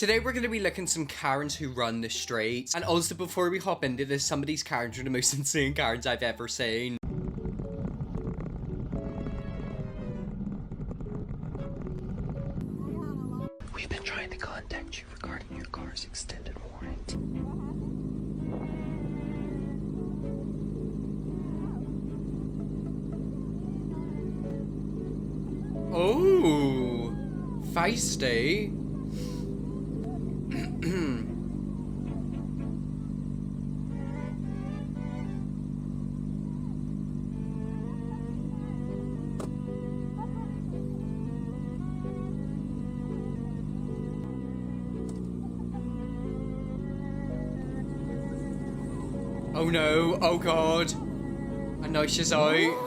Today we're going to be looking at some Karens who run the streets. And also before we hop into this, some of these Karens are the most insane Karens I've ever seen. We've been trying to contact you regarding your car's extended warranty. Oh, feisty. Oh no, oh god. I know she's out.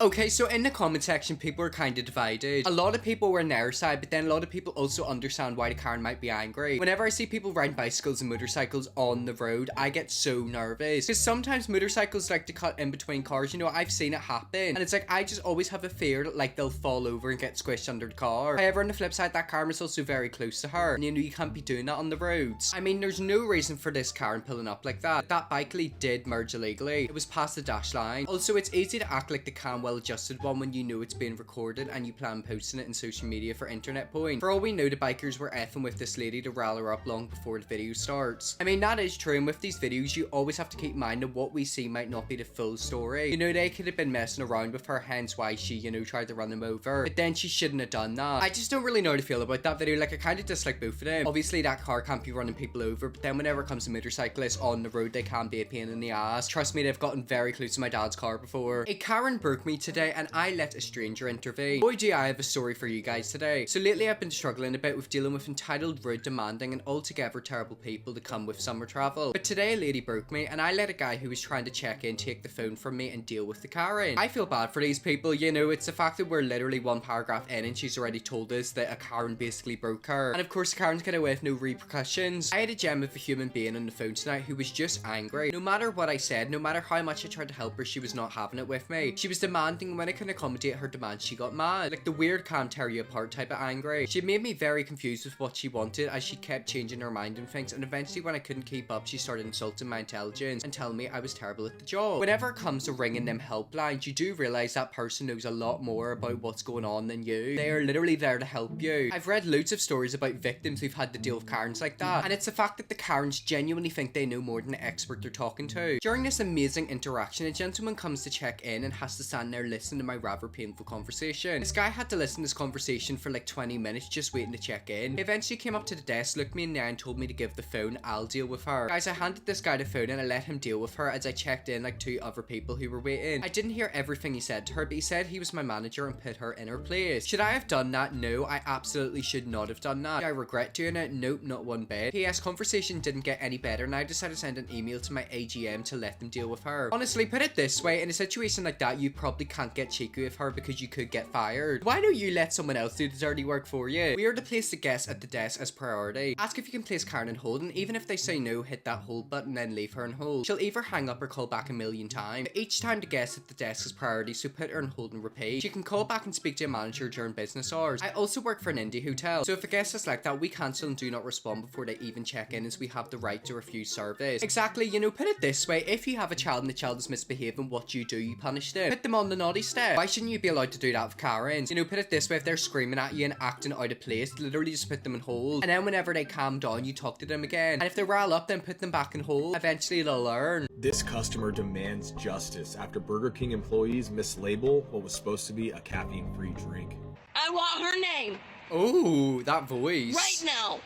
Okay, so in the comment section, people are kind of divided. A lot of people were on their side, but then a lot of people also understand why the Karen might be angry. Whenever I see people riding bicycles and motorcycles on the road, I get so nervous. Because sometimes motorcycles like to cut in between cars. You know, I've seen it happen. And it's like, I just always have a fear that like they'll fall over and get squished under the car. However, on the flip side, that Karen was also very close to her. And you know, you can't be doing that on the roads. I mean, there's no reason for this Karen pulling up like that. That bike did merge illegally. It was past the dash line. Also, it's easy to act like the Karen well-adjusted one when you know it's being recorded and you plan posting it in social media for internet point. For all we know, the bikers were effing with this lady to rile her up long before the video starts. I mean, that is true, and with these videos, you always have to keep in mind that what we see might not be the full story. You know, they could have been messing around with her, hence why she, you know, tried to run them over. But then she shouldn't have done that. I just don't really know how to feel about that video. Like, I kind of dislike both of them. Obviously, that car can't be running people over, but then whenever it comes to motorcyclists on the road, they can be a pain in the ass. Trust me, they've gotten very close to my dad's car before. A Karen broke me today, and I let a stranger intervene. Boy, do I have a story for you guys today. So lately I've been struggling a bit with dealing with entitled, rude, demanding, and altogether terrible people to come with summer travel. But today a lady broke me, and I let a guy who was trying to check in take the phone from me and deal with the Karen. I feel bad for these people. You know, it's the fact that we're literally one paragraph in and she's already told us that a Karen basically broke her. And of course, Karen's get away with no repercussions. I had a gem of a human being on the phone tonight who was just angry. No matter what I said, no matter how much I tried to help her, she was not having it with me. She was demanding, and when I couldn't accommodate her demands, she got mad. Like the weird can't tear you apart type of angry. She made me very confused with what she wanted as she kept changing her mind and things, and eventually when I couldn't keep up, she started insulting my intelligence and telling me I was terrible at the job. Whenever it comes to ringing them helplines, you do realize that person knows a lot more about what's going on than you. They are literally there to help you. I've read loads of stories about victims who've had to deal with Karens like that, and it's the fact that the Karens genuinely think they know more than the expert they're talking to. During this amazing interaction, a gentleman comes to check in and has to stand there listening to my rather painful conversation. This guy had to listen to this conversation for like 20 minutes just waiting to check in. He eventually came up to the desk, looked me in the eye and told me to give the phone. I'll deal with her. Guys, I handed this guy the phone and I let him deal with her as I checked in like 2 other people who were waiting. I didn't hear everything he said to her, but he said he was my manager and put her in her place. Should I have done that? No, I absolutely should not have done that. I regret doing it? Nope, not one bit. P.S. Conversation didn't get any better and I decided to send an email to my AGM to let them deal with her. Honestly, put it this way, in a situation like that, you probably can't get cheeky with her because you could get fired. Why don't you let someone else do the dirty work for you? We are to place the guests at the desk as priority. Ask if you can place Karen on hold, and even if they say no, hit that hold button, then leave her on hold. She'll either hang up or call back a million times. But each time the guest at the desk is priority, so put her on hold and repeat. She can call back and speak to a manager during business hours. I also work for an indie hotel, so if a guest is like that, we cancel and do not respond before they even check in, as we have the right to refuse service. Exactly, you know, put it this way, if you have a child and the child is misbehaving, what you do, you punish them. Put them on the naughty step. Why shouldn't you be allowed to do that with Karens? You know, put it this way, if they're screaming at you and acting out of place, literally just put them on hold, and then whenever they calm down, you talk to them again, and if they rile up, then put them back on hold. Eventually they'll learn. This customer demands justice after Burger King employees mislabel what was supposed to be a caffeine-free drink. I want her name. Oh, that voice. Right now.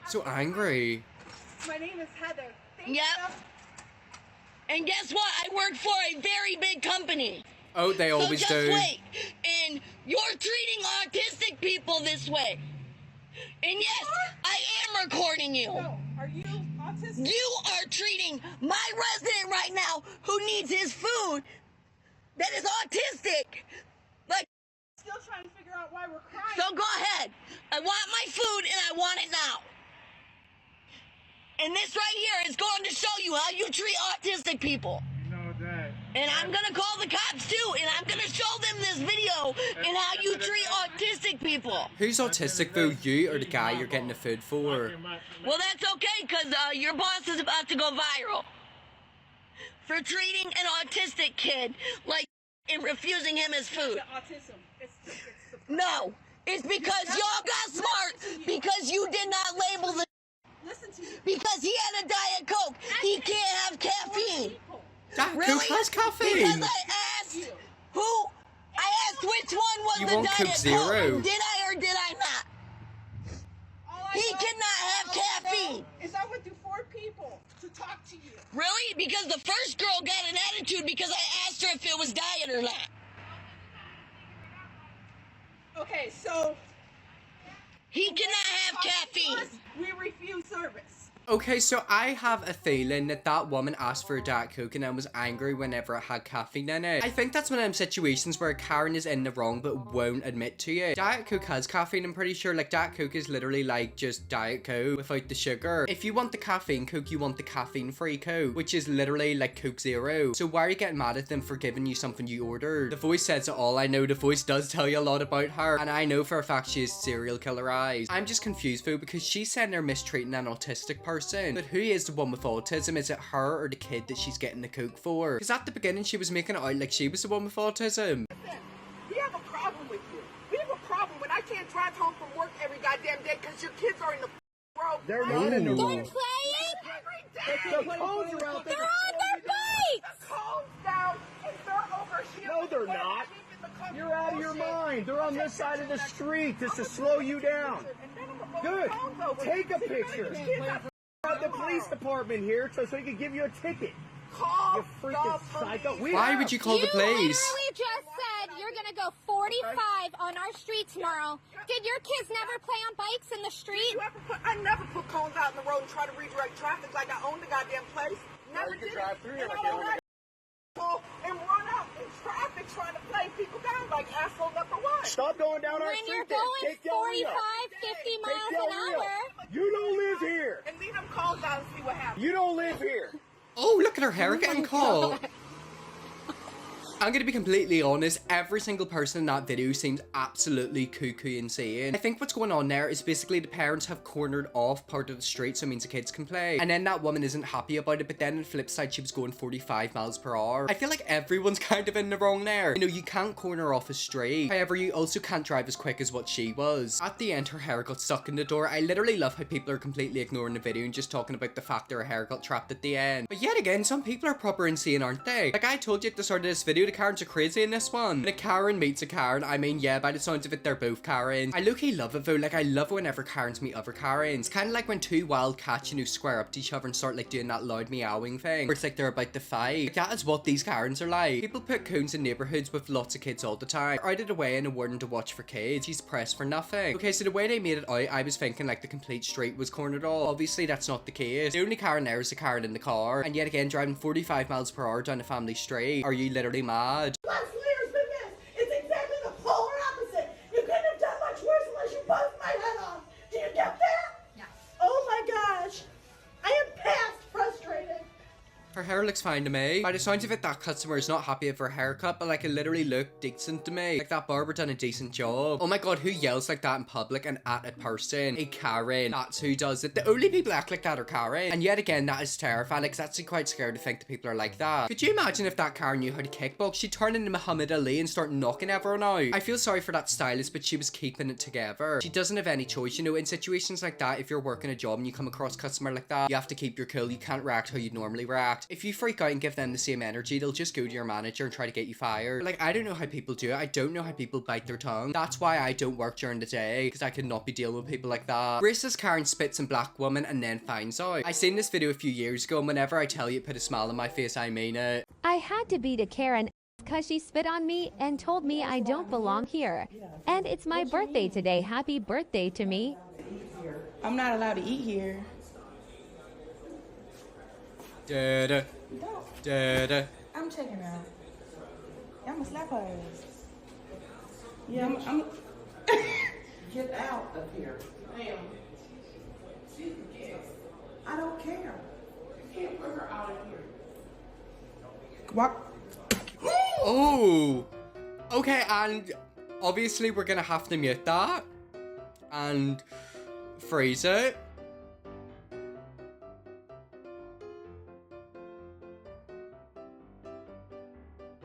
So angry. My name is Heather. Thank Yep. you. And guess what? I work for a very big company. Oh, they always so just do. wait. And you're treating autistic people this way. And yes, I am recording you. No, are you autistic? You are treating my resident right now who needs his food that is autistic. Like, Still trying to figure out why we're crying. so go ahead. I want my food and I want it now. And this right here is going to show you how you treat autistic people. You know that And I'm gonna call the cops too, and I'm gonna show them this video and how you treat autistic people. Who's autistic though, you or the guy you're getting the food for? Well, that's okay, because your boss is about to go viral for treating an autistic kid like and refusing him his food. Autism. No, it's because y'all got smart because you did not label the Listen to you. because he had a Diet Coke. He can't have caffeine. That Really? Coke has caffeine. Because I asked who? I asked which one was You the want Diet Coke Coke. Zero? Did I or did I not? He cannot have caffeine. Is I went through 4 people to talk to you. Really? Because the first girl got an attitude because I asked her if it was diet or not. Okay, so He cannot have caffeine. we refuse service. Okay, so I have a feeling that that woman asked for a Diet Coke and then was angry whenever it had caffeine in it. I think that's one of them situations where Karen is in the wrong but won't admit to it. Diet Coke has caffeine, I'm pretty sure. Like, Diet Coke is literally like just Diet Coke without the sugar. If you want the caffeine Coke, you want the caffeine-free Coke, which is literally like Coke Zero. So why are you getting mad at them for giving you something you ordered? The voice says it all. I know the voice does tell you a lot about her, and I know for a fact she has serial killer eyes. I'm just confused though because she's saying they're mistreating an autistic person. But who is the one with autism? Is it her or the kid that she's getting the Coke for? Because at the beginning she was making it out like she was the one with autism. We have a problem with you. We have a problem when I can't drive home from work every goddamn day because your kids are in the road. They're not in the They're room. playing. The cones are out there. They're on their bikes. The cones down and they're over here. No, they're not. You're out of your mind. They're on this side of the street just to slow you down. Good. Take a picture. The police department here so he can give you a ticket. Call You freaking psycho. Why would you call the police? literally just said you're gonna go 45 on our street tomorrow. Did your kids never play on bikes in the street? I never put cones out in the road and try to redirect traffic like I own the goddamn place. Never you can did. drive through And like I you don't own like and run out in traffic trying to play people down like asshole number one. Stop going down our When street. you're then. going Take Del Rio. 45, 50 miles Take Del an Rio. hour. You don't live here. And leave them calls out and see what happens. You don't live here. Oh, look at her hair getting caught. I'm gonna be completely honest, every single person in that video seems absolutely cuckoo insane. I think what's going on there is basically the parents have cornered off part of the street so it means the kids can play. And then that woman isn't happy about it, but then on the flip side, she was going 45 miles per hour. I feel like everyone's kind of in the wrong there. You know, you can't corner off a street. However, you also can't drive as quick as what she was. At the end, her hair got stuck in the door. I literally love how people are completely ignoring the video and just talking about the fact that her hair got trapped at the end. But yet again, some people are proper insane, aren't they? Like I told you at the start of this video, the Karens are crazy in this one. When a Karen meets a Karen, I mean, yeah, by the sounds of it, they're both Karens. I low-key love it though. Like, I love whenever Karens meet other Karens. Kind of like when two wild cats, you know, square up to each other and start like doing that loud meowing thing, where it's like they're about to fight. Like, that is what these Karens are like. People put cones in neighborhoods with lots of kids all the time. Out of the way and a warning to watch for kids. She's pressed for nothing. Okay, so the way they made it out, I was thinking like the complete street was cornered off. Obviously, that's not the case. The only Karen there is the Karen in the car. And yet again, driving 45 miles per hour down a family street. Are you literally mad? Less leaders than this. It's exactly the polar opposite. You couldn't have done much worse unless you buzzed my head off. Do you get that? Yes. Oh my gosh. I am past frustrated. Her hair looks fine to me. By the sounds of it, that customer is not happy with her haircut, but like it literally looked decent to me. Like that barber done a decent job. Oh my god, who yells like that in public and at a person? A Karen. That's who does it. The only people that act like that are Karen. And yet again, that is terrifying. Like, it's actually quite scary to think that people are like that. Could you imagine if that Karen knew how to kickbox? She'd turn into Muhammad Ali and start knocking everyone out. I feel sorry for that stylist, but she was keeping it together. She doesn't have any choice. You know, in situations like that, if you're working a job and you come across a customer like that, you have to keep your cool. You can't react how you'd normally react. If you freak out and give them the same energy, they'll just go to your manager and try to get you fired. Like, I don't know how people do it. I don't know how people bite their tongue. That's why I don't work during the day, because I could not be dealing with people like that. Racist Karen spits in black woman and then finds out. I seen this video a few years ago, and whenever I tell you put a smile on my face, I mean it. I had to beat a Karen because she spit on me and told me I don't belong here. And it's my birthday today. Happy birthday to me. I'm not allowed to eat here. Da-da. Da-da. I'm checking out. I'm gonna slap her ass. Yeah, I'm Get out of here. Ma'am. I don't care. You can't put her out of here. walk. Oh! Okay, and obviously we're gonna have to mute that. And freeze it.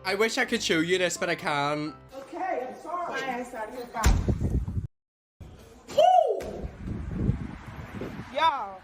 I wish I could show you this, but I can't. Okay, I'm sorry. Fine, sorry, you're fine. Y'all.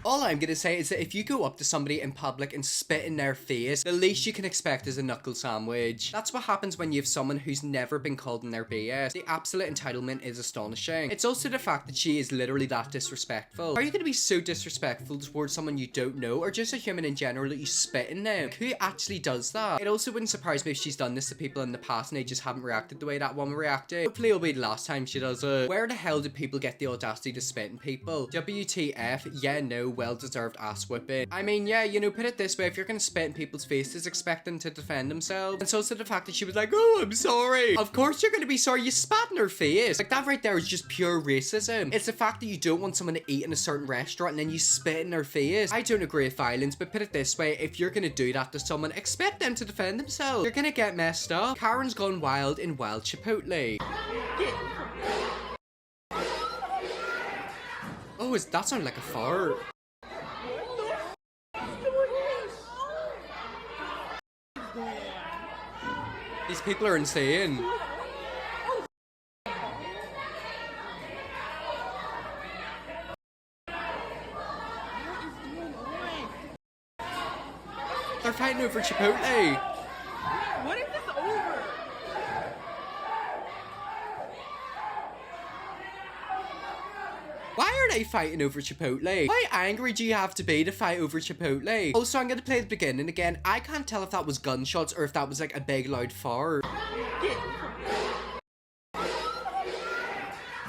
All I'm gonna say is that if you go up to somebody in public and spit in their face, the least you can expect is a knuckle sandwich. That's what happens when you have someone who's never been called in their BS. The absolute entitlement is astonishing. It's also the fact that she is literally that disrespectful. Are you gonna be so disrespectful towards someone you don't know, or just a human in general, that you spit in them? Who actually does that? It also wouldn't surprise me if she's done this to people in the past and they just haven't reacted the way that woman reacted. Hopefully it'll be the last time she does it. Where the hell did people get the audacity to spit in people? WTF? Yeah, no, well-deserved ass whipping. I mean, yeah, you know, put it this way, if you're gonna spit in people's faces, expect them to defend themselves. And so to the fact that she was like, oh, I'm sorry. Of course you're gonna be sorry, you spat in her face. Like, that right there is just pure racism. It's the fact that you don't want someone to eat in a certain restaurant and then you spit in their face. I don't agree with violence, but put it this way, if you're gonna do that to someone, expect them to defend themselves. You're gonna get messed up. Karen's gone wild in wild Chipotle. Oh, that sounded like a fart. These people are insane. They're fighting over Chipotle. What if it's over? Why are they fighting over Chipotle? How angry do you have to be to fight over Chipotle? Also, I'm gonna play the beginning again. I can't tell if that was gunshots or if that was like a big loud fart.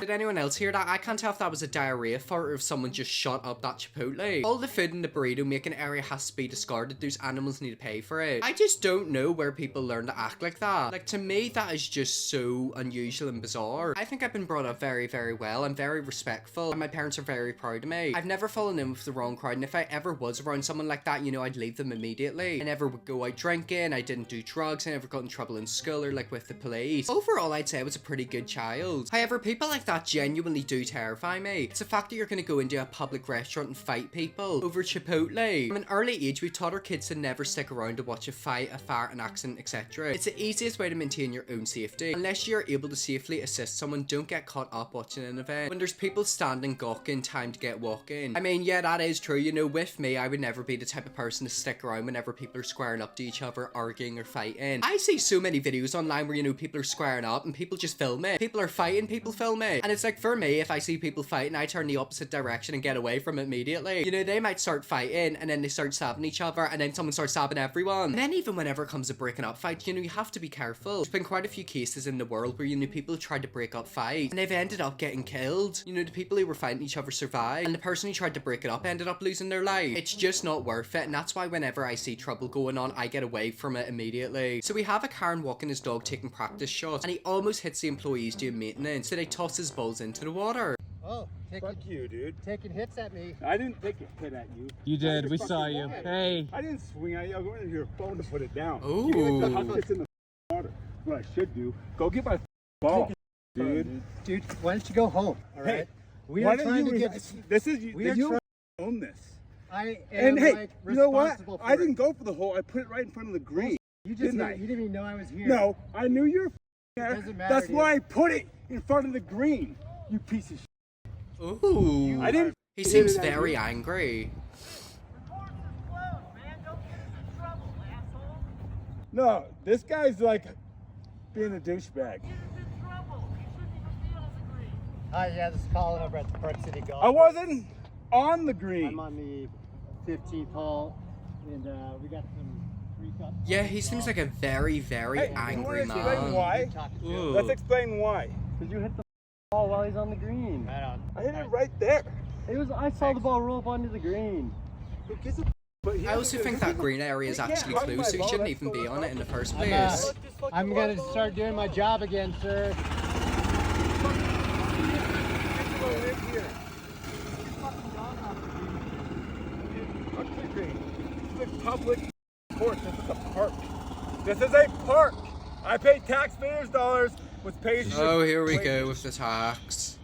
Did anyone else hear that? I can't tell if that was a diarrhea fart or if someone just shot up that Chipotle. All the food in the burrito making area has to be discarded. Those animals need to pay for it. I just don't know where people learn to act like that. Like, to me, that is just so unusual and bizarre. I think I've been brought up very, very well. I'm very respectful and my parents are very proud of me. I've never fallen in with the wrong crowd, and if I ever was around someone like that, you know, I'd leave them immediately. I never would go out drinking. I didn't do drugs. I never got in trouble in school or like with the police. Overall, I'd say I was a pretty good child. However, people like that genuinely do terrify me. It's the fact that you're going to go into a public restaurant and fight people over Chipotle. From an early age, we taught our kids to never stick around to watch a fight, a fart, an accident, etc. It's the easiest way to maintain your own safety. Unless you're able to safely assist someone, don't get caught up watching an event when there's people standing gawking, time to get walking. I mean, yeah, that is true. You know, with me, I would never be the type of person to stick around whenever people are squaring up to each other, arguing or fighting. I see so many videos online where, you know, people are squaring up and people just film it. People are fighting, people film it. And it's like, for me, if I see people fighting, I turn the opposite direction and get away from it immediately. You know, they might start fighting and then they start stabbing each other and then someone starts stabbing everyone. And then even whenever it comes to breaking up fights, you know, you have to be careful. There's been quite a few cases in the world where, you know, people tried to break up fights and they've ended up getting killed. You know, the people who were fighting each other survived and the person who tried to break it up ended up losing their life. It's just not worth it, and that's why whenever I see trouble going on, I get away from it immediately. So we have a Karen walking his dog taking practice shots and he almost hits the employees doing maintenance, so they toss his balls into the water. Oh, fuck you, dude. Taking hits at me. I didn't take a hit at you. You did. We saw you. Hey. I didn't swing at you. I was going to your phone to put it down. Ooh. You it's in the water. What I should do. Go get my ball, dude. Dude, why don't you go home? All right. Hey, we are trying to get. This is you. We are You own this. I am. And hey, like, you know what? responsible for I it. didn't go for the hole. I put it right in front of the green. You just didn't didn't, I? you didn't even know I was here. No, I knew you were there. doesn't matter, That's dude. why I put it in front of the green. You piece of shit. Ooh. I didn't. He seems very angry. No, this guy's like being a douchebag. Hi, yeah, this is Colin over at the Park City Golf. I wasn't on the green. I'm on the 15th hole, and we got some free cups. Yeah, he seems like a very, very Hey, angry you wanna explain man. why? Ooh. Let's explain why. Because you hit the ball while he's on the green. Right on. I hit it right there. I saw the ball roll up onto the green. Who gives a but he I also doesn't- think that green area is We can't actually run closed, my so you ball, shouldn't let's even go be on it in the first I'm, place. I'm gonna start doing my job again, sir. Public course. This is a park. This is a park. I pay taxpayers' dollars, which pays you. Oh, here we go with the tax.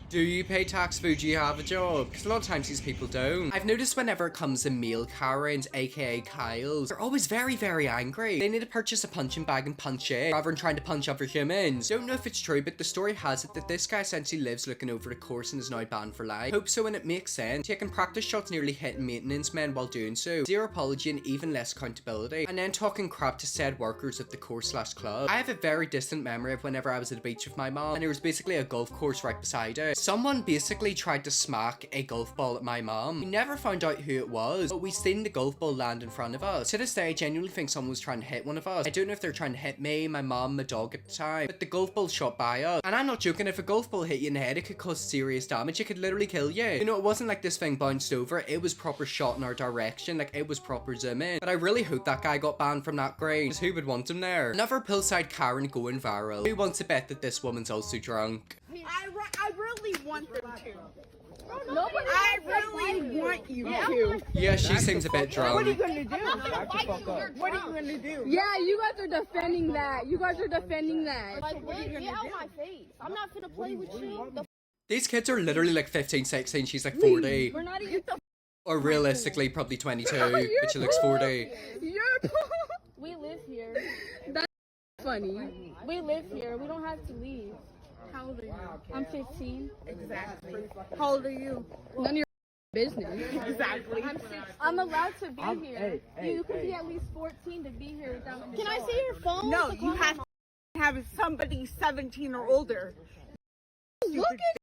Do you pay tax food? Do you have a job? Because a lot of times these people don't. I've noticed whenever it comes to male Karens, aka Kyles, they're always very, very angry. They need to purchase a punching bag and punch it rather than trying to punch other humans. Don't know if it's true, but the story has it that this guy essentially lives looking over the course and is now banned for life. Hope so, and it makes sense. Taking practice shots, nearly hitting maintenance men while doing so. Zero apology and even less accountability. And then talking crap to said workers of the course/club. I have a very distant memory of whenever I was at the beach with my mom, and there was basically a golf course right beside it. Someone basically tried to smack a golf ball at my mom. We never found out who it was, but we seen the golf ball land in front of us. To this day, I genuinely think someone was trying to hit one of us. I don't know if they're trying to hit me, my mom, my dog at the time, but the golf ball shot by us. And I'm not joking, if a golf ball hit you in the head, it could cause serious damage. It could literally kill you. You know, it wasn't like this thing bounced over. It was proper shot in our direction. Like, it was proper zoom in. But I really hope that guy got banned from that grade, because who would want him there? Another Poolside Karen going viral. Who wants to bet that this woman's also drunk? I really want them to. Nobody I really want you to. Yeah, she seems a bit drunk. What are you gonna do? What are you gonna do? Yeah, you guys are defending that. You guys are defending that. Like, get out my face. I'm not gonna play with you. These kids are literally like 15, 16, she's like 40. We're not even. Or realistically, probably 22, but she looks 40. We live here. That's funny. We live here. We don't have to leave. How old are you? I'm 15. Exactly. How old are you? None of your business. Exactly. I'm allowed to be here. You can be at least 14 to be here without. Can I see your phone? No, you have to have somebody 17 or older. Look at.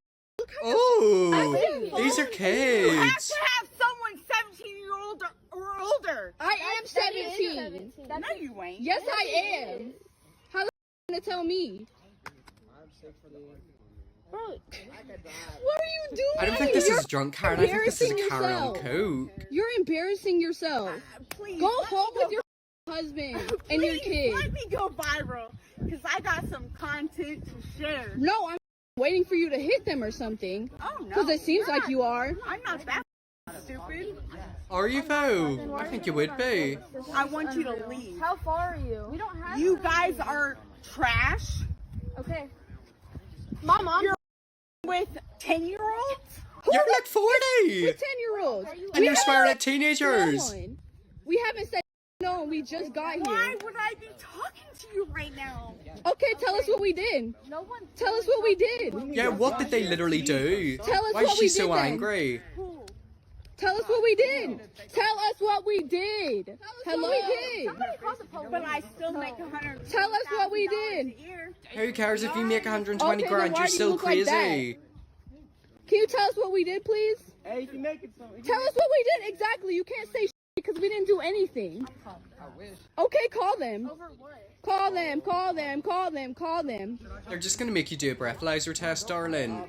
Oh, these are You have kids. to have someone 17-year-old or older. I am 17. No, you ain't. Yes, I am. How the gonna tell me? Bro, what are you doing? I don't think this is drunk Karen, I think this is a Karen on coke. You're embarrassing yourself. Please. Go home with your husband and your kids. Let me go viral, because I got some content to share. No, I'm waiting for you to hit them or something. Oh, no. Because it seems like you are. I'm not that stupid. Are you though? I think you would be. I want you to leave. how far are you? We don't have. You guys are trash. Okay. Mom. You're with 10-year-olds? You're like 40! We're 10-year-olds. And you're swearing at teenagers! We haven't said no, we just got here. Why would I be talking to you right now? Okay, tell us what we did. No one. Tell us what we did. Yeah, what did they literally do? Tell us Why is what she we so did then. angry? Tell us what we did. Tell us what we did. Hello? Somebody call the police. But I still make $100,000 Tell us what we did. a year. Who cares if you make 120 Okay, grand? then why You're do you still look like crazy. Can you tell us what we did, please? Hey, you can make it something. Tell us what we did exactly. You can't say because we didn't do anything. Okay, call them. Over what? Call them, call them, call them, call them. They're just gonna make you do a breathalyzer test, darling.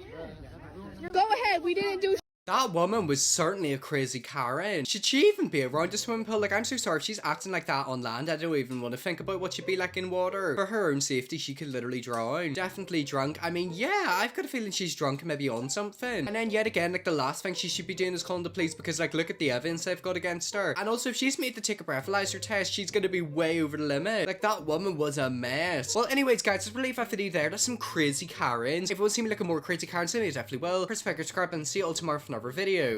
Go ahead, we didn't do That woman was certainly a crazy Karen. Should she even be around a swimming pool? Like, I'm so sorry if she's acting like that on land. I don't even want to think about what she'd be like in water. For her own safety, she could literally drown. Definitely drunk. I mean, yeah, I've got a feeling she's drunk and maybe on something. And then yet again, like, the last thing she should be doing is calling the police because, like, look at the evidence they've got against her. And also, if she's made to take a breathalyzer test, she's gonna be way over the limit. Like, that woman was a mess. Well, anyways, guys, let's leave that video there. That's some crazy Karens. If you want to see me looking more crazy Karens, then you definitely will. Press like, subscribe, and see you all tomorrow for another video.